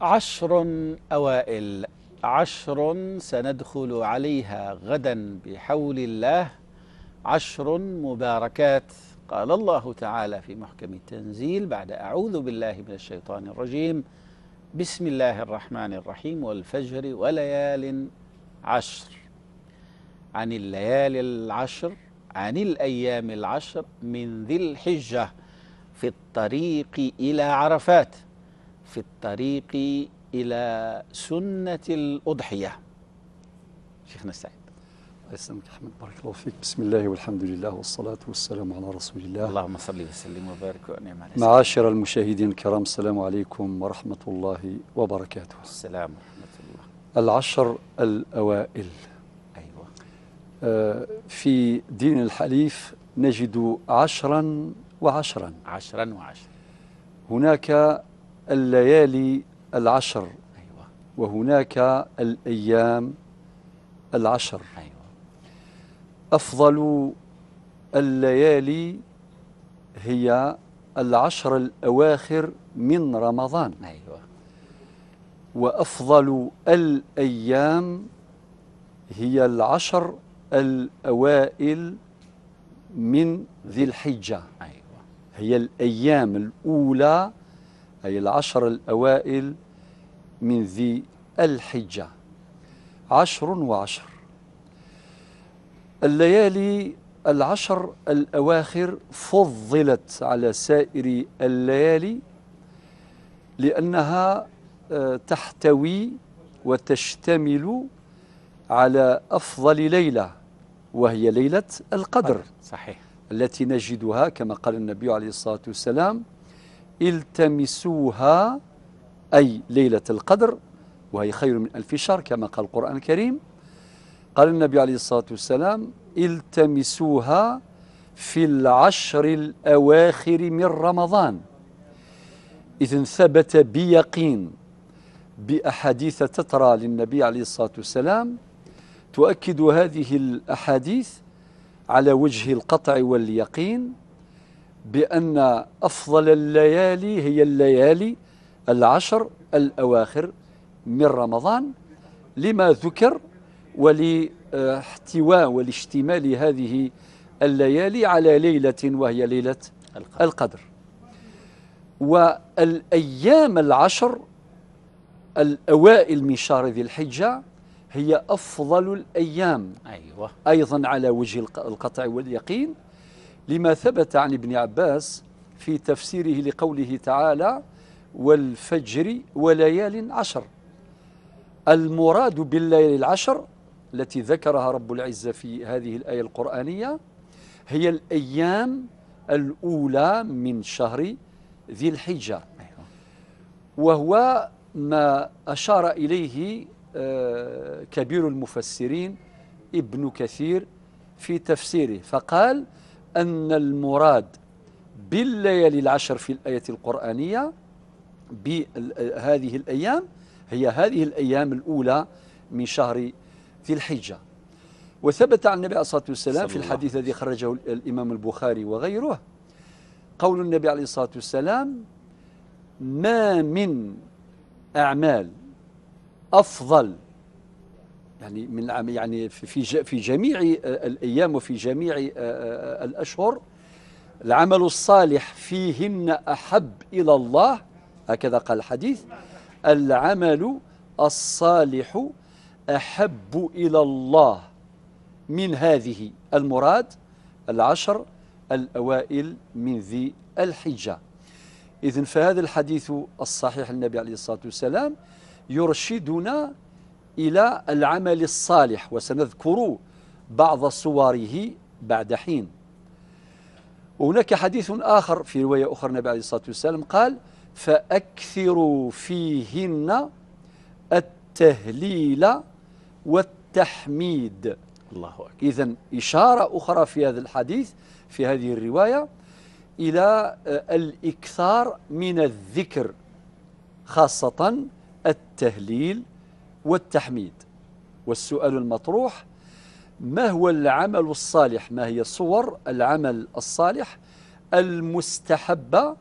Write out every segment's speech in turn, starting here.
10 أوائل، 10 سندخل عليها غدا بحول الله، 10 مباركات. قال الله تعالى في محكم التنزيل بعد أعوذ بالله من الشيطان الرجيم: بسم الله الرحمن الرحيم، والفجر وليال عشر. عن الليالي العشر، عن الأيام العشر من ذي الحجة، في الطريق إلى عرفات، في الطريق إلى سنة الأضحية. شيخنا السعيد. الله يسلمك أحمد، بارك الله فيك. بسم الله والحمد لله والصلاة والسلام على رسول الله. اللهم صل وسلم وبارك وأنعم على معاشر المشاهدين الكرام، السلام عليكم ورحمة الله وبركاته. السلام ورحمة الله. العشر الأوائل. أيوة. في دين الحنيف نجد 10 و10. 10 و10. هناك الليالي العشر. أيوة. وهناك الأيام العشر. أيوة. أفضل الليالي هي العشر الأواخر من رمضان. أيوة. وأفضل الأيام هي العشر الأوائل من ذي الحجة. أيوة. هي الأيام الأولى، أي العشر الأوائل من ذي الحجة. 10 و10. الليالي العشر الأواخر فضلت على سائر الليالي لأنها تحتوي وتشتمل على أفضل ليلة، وهي ليلة القدر. صحيح. التي نجدها كما قال النبي عليه الصلاة والسلام: التمسوها، أي ليلة القدر، وهي خير من 1000 شهر كما قال القرآن الكريم. قال النبي عليه الصلاة والسلام: التمسوها في العشر الأواخر من رمضان. إذن ثبت بيقين بأحاديث تترى للنبي عليه الصلاة والسلام تؤكد هذه الأحاديث على وجه القطع واليقين بأن أفضل الليالي هي الليالي العشر الأواخر من رمضان، لما ذكر ولاحتواء والاشتمال هذه الليالي على ليلة وهي ليلة القدر. والأيام العشر الأوائل من شهر ذي الحجة هي أفضل الأيام. أيوة. أيضا على وجه القطع واليقين، لما ثبت عن ابن عباس في تفسيره لقوله تعالى: والفجر وليال عشر. المراد بالليالي العشر التي ذكرها رب العزة في هذه الآية القرآنية هي الأيام الأولى من شهر ذي الحجة. وهو ما أشار إليه كبير المفسرين ابن كثير في تفسيره، فقال أن المراد بالليالي العشر في الآية القرآنية بهذه الأيام هي هذه الأيام الأولى من شهر ذي الحجة. وثبت عن النبي عليه الصلاة والسلام في الحديث الذي خرجه الإمام البخاري وغيره قول النبي عليه الصلاة والسلام: ما من أعمال أفضل، يعني من يعني في جميع الأيام وفي جميع الأشهر، العمل الصالح فيهن أحب إلى الله، هكذا قال الحديث: العمل الصالح أحب إلى الله من هذه. المراد العشر الأوائل من ذي الحجة. إذن فهذا الحديث الصحيح للنبي عليه الصلاة والسلام يرشدنا إلى العمل الصالح، وسنذكر بعض صوره بعد حين. وهناك حديث آخر في رواية أخرى النبي عليه الصلاة والسلام قال: فأكثروا فيهن التهليل والتحميد. الله أكبر. إذن إشارة أخرى في هذا الحديث في هذه الرواية إلى الإكثار من الذكر، خاصة التهليل والتحميد. والسؤال المطروح: ما هو العمل الصالح؟ ما هي صور العمل الصالح المستحبة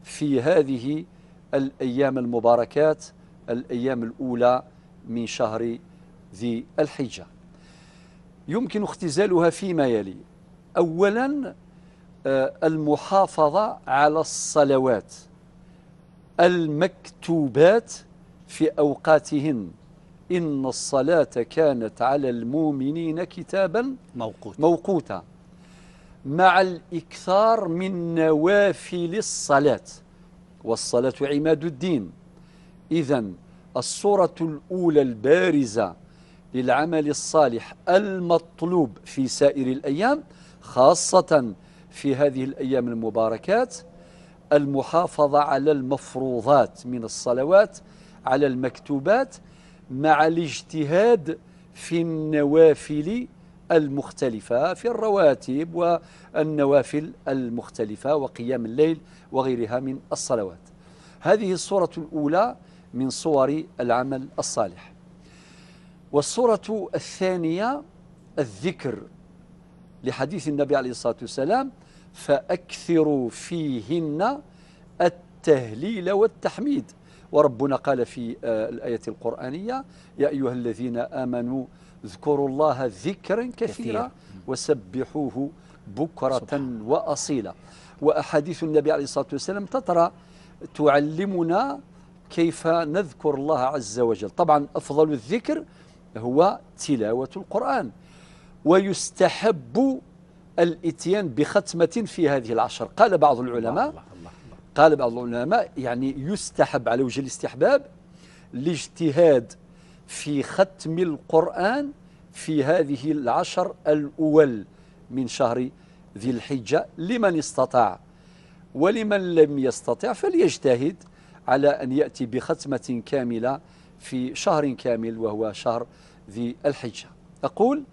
في هذه الأيام المباركات الأيام الأولى من شهر ذي الحجة. يمكن اختزالها فيما يلي: أولا المحافظة على الصلوات المكتوبات في أوقاتهن، إن الصلاة كانت على المؤمنين كتابا موقوتا، مع الإكثار من نوافل الصلاة، والصلاة عماد الدين. إذن الصورة الأولى البارزة للعمل الصالح المطلوب في سائر الأيام، خاصة في هذه الأيام المباركات، المحافظة على المفروضات من الصلوات، على المكتوبات، مع الاجتهاد في النوافل المختلفة، في الرواتب والنوافل المختلفة وقيام الليل وغيرها من الصلوات. هذه الصورة الأولى من صور العمل الصالح. والصورة الثانية الذكر، لحديث النبي عليه الصلاة والسلام: فأكثروا فيهن التهليل والتحميد. وربنا قال في الآية القرآنية: يا أيها الذين آمنوا اذكروا الله ذكرا كثيرا وسبحوه بكرة وأصيلا. وأحاديث النبي عليه الصلاة والسلام تترى تعلمنا كيف نذكر الله عز وجل. طبعا أفضل الذكر هو تلاوة القرآن، ويستحب الاتيان بختمة في هذه العشر. قال بعض العلماء يعني يستحب على وجه الاستحباب الاجتهاد في ختم القرآن في هذه العشر الأول من شهر ذي الحجة لمن استطاع، ولمن لم يستطع فليجتهد على أن يأتي بختمة كاملة في شهر كامل وهو شهر ذي الحجة. أقول: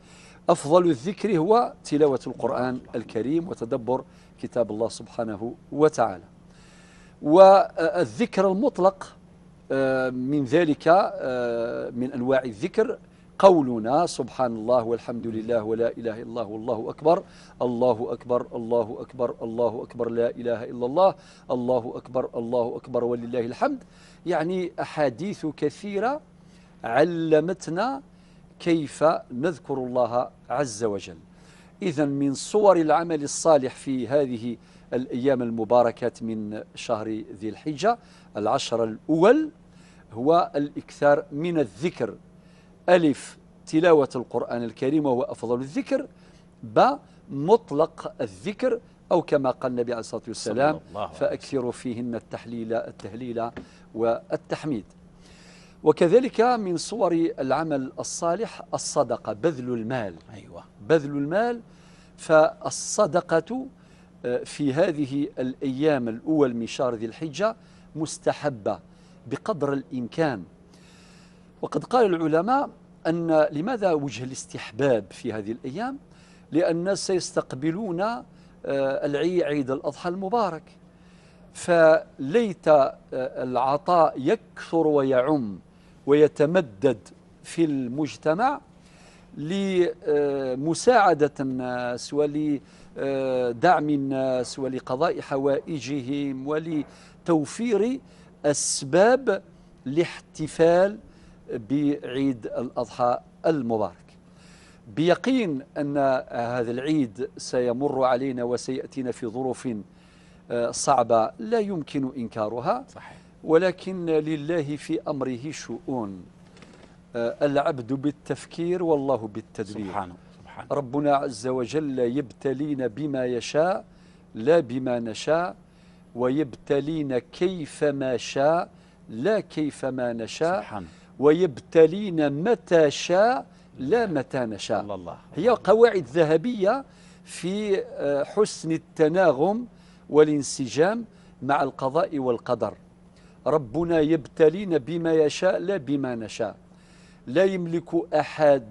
أفضل الذكر هو تلاوة القرآن الكريم وتدبر كتاب الله سبحانه وتعالى. والذكر المطلق من ذلك من أنواع الذكر قولنا: سبحان الله والحمد لله ولا إله إلا الله والله أكبر، الله أكبر الله أكبر الله أكبر، لا إله إلا الله، الله أكبر الله أكبر ولله الحمد. يعني أحاديث كثيرة علمتنا كيف نذكر الله عز وجل. إذن من صور العمل الصالح في هذه الأيام المباركات من شهر ذي الحجة العشر الأول هو الإكثار من الذكر: ألف تلاوة القرآن الكريم وهو أفضل الذكر، ب مطلق الذكر، أو كما قال النبي عليه الصلاة والسلام: فأكثروا فيهن التهليل والتحميد. وكذلك من صور العمل الصالح الصدقة، بذل المال. بذل المال. فالصدقة في هذه الأيام الأول من شهر ذي الحجة مستحبة بقدر الإمكان. وقد قال العلماء أن لماذا وجه الاستحباب في هذه الأيام؟ لأن الناس سيستقبلون عيد الأضحى المبارك، فليت العطاء يكثر ويعم ويتمدد في المجتمع لمساعدة الناس ولدعم الناس ولقضاء حوائجهم ولتوفير أسباب الاحتفال بعيد الأضحى المبارك. بيقين أن هذا العيد سيمر علينا وسيأتينا في ظروف صعبة لا يمكن إنكارها، ولكن لله في أمره شؤون، العبد بالتفكير والله بالتدبير. سبحانه. ربنا عز وجل يبتلينا بما يشاء لا بما نشاء، ويبتلينا كيفما شاء لا كيفما نشاء، سبحانه. ويبتلينا متى شاء لا متى نشاء. الله. هي قواعد ذهبية في حسن التناغم والانسجام مع القضاء والقدر. ربنا يبتلينا بما يشاء لا بما نشاء. لا يملك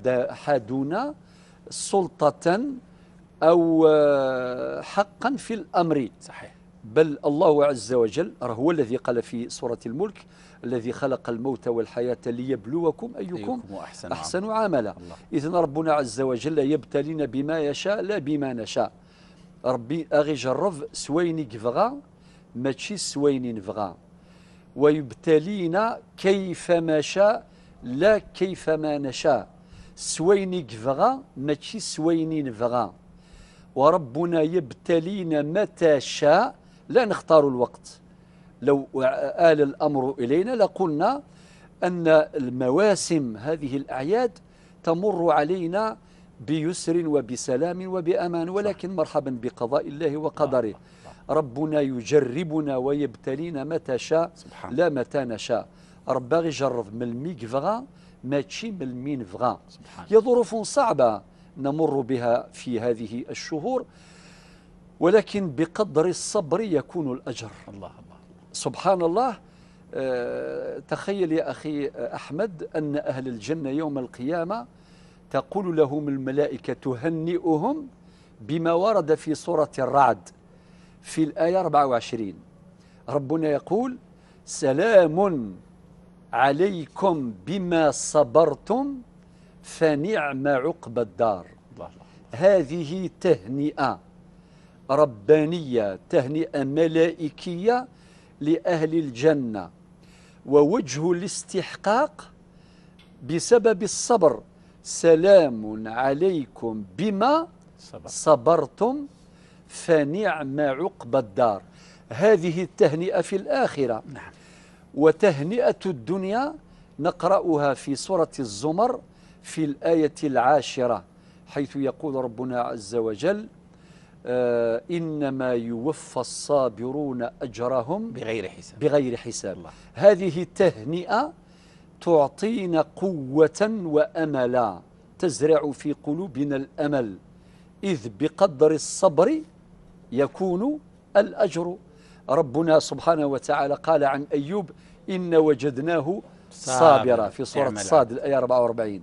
أحدنا سلطة أو حقا في الأمر. صحيح. بل الله عز وجل هو الذي قال في سورة الملك: الذي خلق الموت والحياة ليبلوكم أيكم أحسن عملا. إذن ربنا عز وجل يبتلينا بما يشاء لا بما نشاء. ربي أغي جرب سويني كفغا ماشي سويني نفغا، ويبتلينا كيفما شاء لا كيفما نشاء. سويني كفغا ماشي سويني نفغا، وربنا يبتلينا متى شاء لا نختار الوقت. لو آل الأمر إلينا لقلنا أن المواسم هذه الأعياد تمر علينا بيسر وبسلام وبأمان، ولكن مرحبا بقضاء الله وقدره. ربنا يجربنا ويبتلينا متى شاء لا متى نشاء. ربنا يجرب من الميك فغا ماشي من المين فغا. هي ظروف صعبة نمر بها في هذه الشهور، ولكن بقدر الصبر يكون الأجر. الله سبحان الله. تخيل يا أخي أحمد أن أهل الجنة يوم القيامة تقول لهم الملائكة تهنئهم بما ورد في سورة الرعد في الآية 24. ربنا يقول: سلام عليكم بما صبرتم فنعم عقبى الدار. هذه تهنئة ربانية، تهنئة ملائكية لأهل الجنة، ووجه الاستحقاق بسبب الصبر. سلام عليكم بما صبرتم فنعم عقبى الدار. هذه التهنئة في الآخرة. وتهنئة الدنيا نقرأها في سورة الزمر في الآية 10، حيث يقول ربنا عز وجل: إنما يوفى الصابرون أجرهم بغير حساب. هذه التهنئة تعطينا قوة وأملا، تزرع في قلوبنا الأمل، إذ بقدر الصبر يكون الأجر. ربنا سبحانه وتعالى قال عن أيوب: إن وجدناه صابرا في سورة الصاد الآية 44.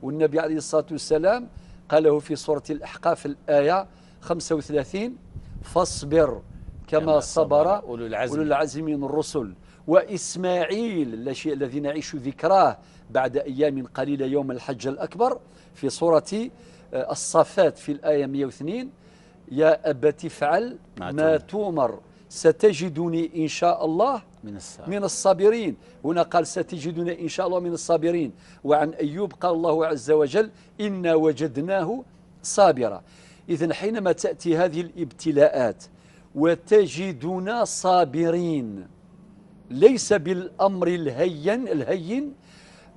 والنبي عليه الصلاة والسلام قاله في سورة الأحقاف الآية 35: فاصبر كما صبر أولو العزم من الرسل. وإسماعيل الذي نعيش ذكراه بعد أيام قليلة يوم الحج الأكبر في سورة الصافات في الآية 102: يا أبت افعل ما تؤمر ستجدني إن شاء الله من الصابرين. هنا قال ستجدني إن شاء الله من الصابرين. وعن أيوب قال الله عز وجل: إنا وجدناه صابرا. إذن حينما تأتي هذه الابتلاءات وتجدنا صابرين، ليس بالأمر الهين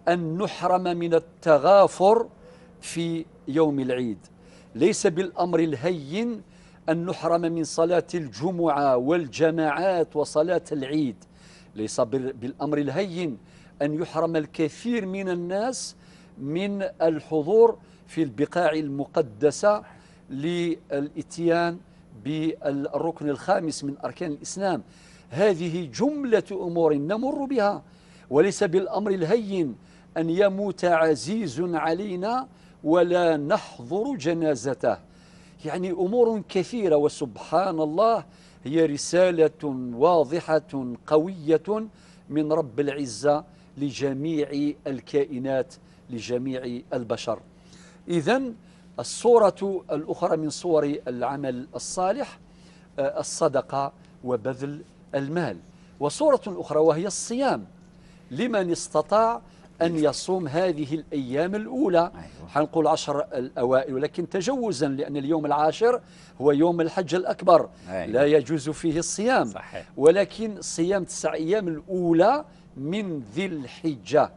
أن نحرم من التغافر في يوم العيد، ليس بالأمر الهين أن نحرم من صلاة الجمعة والجماعات وصلاة العيد، ليس بالأمر الهين أن يحرم الكثير من الناس من الحضور في البقاع المقدسة للإتيان بالركن الخامس من أركان الإسلام. هذه جملة أمور نمر بها. وليس بالأمر الهين أن يموت عزيز علينا ولا نحضر جنازته. يعني أمور كثيرة، وسبحان الله هي رسالة واضحة قوية من رب العزة لجميع الكائنات، لجميع البشر. إذن الصورة الأخرى من صور العمل الصالح الصدقة وبذل المال. وصورة أخرى وهي الصيام لمن استطاع أن يصوم هذه الأيام الأولى. حنقول 10 الأوائل، ولكن تجوزا لأن اليوم العاشر هو يوم الحج الأكبر، لا يجوز فيه الصيام. ولكن صيام 9 أيام الأولى من ذي الحجة.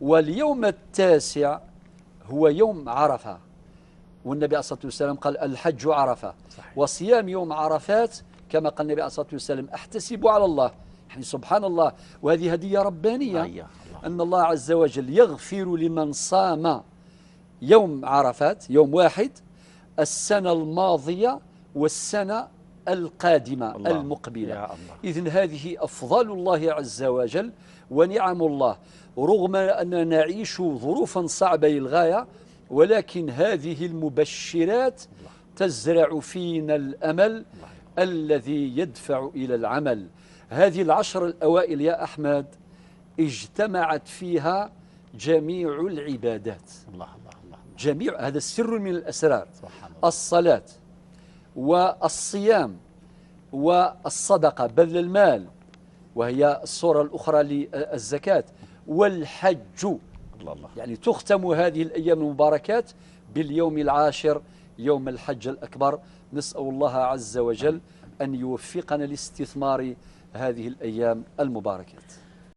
واليوم التاسع هو يوم عرفة، والنبي عليه الصلاة والسلام قال: الحج عرفة. وصيام يوم عرفات كما قال النبي عليه الصلاة والسلام: أحتسب على الله. يعني سبحان الله، وهذه هدية ربانية أن الله عز وجل يغفر لمن صام يوم عرفات يوم واحد السنة الماضية والسنة القادمة المقبلة. إذن هذه أفضل الله عز وجل ونعم الله، رغم أننا نعيش ظروفا صعبة للغاية، ولكن هذه المبشرات تزرع فينا الأمل الذي يدفع إلى العمل. هذه ال10 الأوائل يا أحمد اجتمعت فيها جميع العبادات. جميع، هذا السر من الأسرار. الصلاة والصيام والصدقة بذل المال وهي الصورة الأخرى للزكاة. والحج، الله الله. يعني تختم هذه الأيام المباركات باليوم العاشر، يوم الحج الأكبر. نسأل الله عز وجل أن يوفقنا لاستثمار هذه الأيام المباركات.